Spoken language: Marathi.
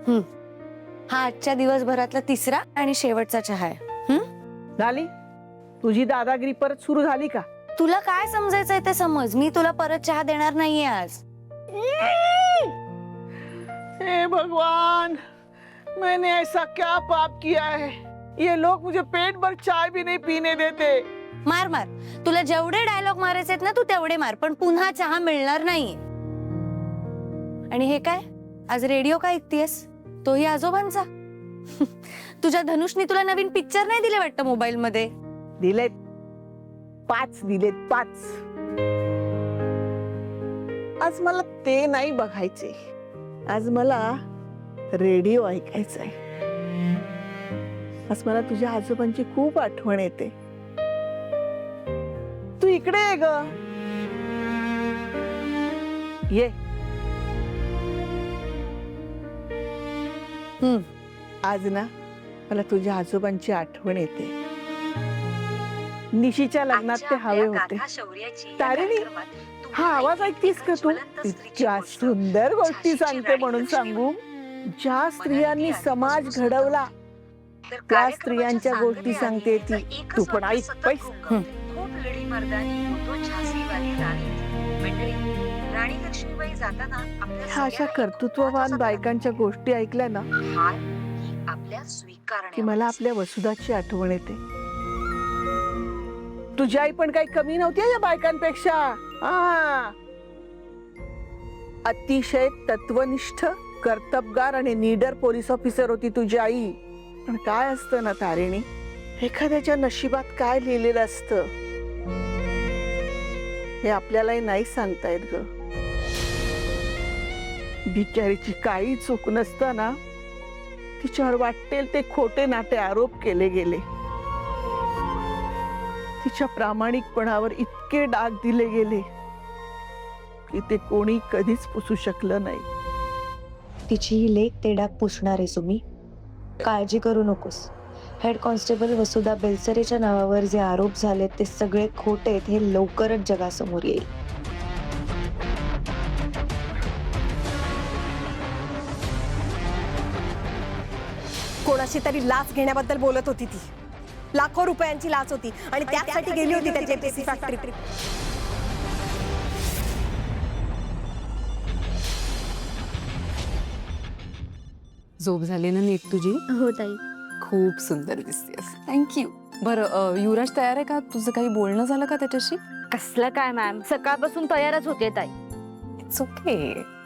हा आजच्या दिवसभरातला तिसरा आणि शेवटचा चहा आहे. झाली तुझी दादागिरी परत सुरू झाली का? तुला काय समजायचंय ते समज. मी तुला परत चहा देणार नाहीये आज. हे भगवान, मैंने ऐसा क्या पाप किया है? ये लोग मुझे पेट भर चाय भी नहीं पीने देते. मार मार, तुला जेवढे डायलॉग मारायचे आहेत ना तू तेवढे मार, पण पुन्हा चहा मिळणार नाही. आणि हे काय, आज रेडिओ का ऐकतेस? तोही आजोबांचा. तुझ्या धनुषनी तुला नवीन पिक्चर नाही दिले वाटतं मोबाईल मध्ये? दिलेत 5 दिलेत 5. आज मला ते नाही बघायचे, आज मला रेडिओ ऐकायचा आहे. आज मला तुझ्या आजोबांची खूप आठवण येते. तू इकडे ये ग, ये. आज ना मला तुझ्या आजोबांची आठवण येते. निशीच्या लग्नात ते हवे होते. तारिणी, हा आवाज ऐकतीस का तू? इतक्या सुंदर गोष्टी सांगते म्हणून सांगू. ज्या स्त्रियांनी समाज घडवला त्या स्त्रियांच्या गोष्टी सांगते ती. तू पण ऐक पैस. ह्या अशा कर्तृत्ववान बायकांच्या गोष्टी ऐकल्या ना की मला आपल्या वसुधाची आठवण येते. तुझी आई पण काही कमी नव्हती या बायकांपेक्षा. अतिशय तत्वनिष्ठ, कर्तबगार आणि नीडर पोलीस ऑफिसर होती तुझी आई. पण काय असतं ना तारिणी, एखाद्याच्या नशिबात काय लिहिलेलं असतं हे आपल्यालाही नाही सांगता येत ग. बिचारीची काही चूक नसताना तिच्यावर वाटेल ते खोटे नाटे आरोप केले गेले. तिच्या प्रामाणिकपणावर इतके डाग दिले गेले की ते कोणी कधीच पुसू शकलं नाही. तिची ही लेक ते डाग पुसणार आहे सुमी, काळजी करू नकोस. हेड कॉन्स्टेबल वसुधा बेलसरेच्या नावावर जे आरोप झाले ते सगळे खोटे आहेत हे लवकरच जगासमोर येईल. कोणाशी तरी लाच घेण्याबद्दल बोलत होती ती. लाखो रुपयांची लाच होती आणि त्यासाठी गेली होती त्या जेपीसी फॅक्टरीत. झोप झाली ना नीट तुझी? हो ताई. खूप सुंदर दिसतेस. थँक्यू. बरं युवराज तयार आहे का? तुझं काही बोलणं झालं का त्याच्याशी? कसलं काय मॅम, सकाळपासून तयारच होते ताई. It's okay.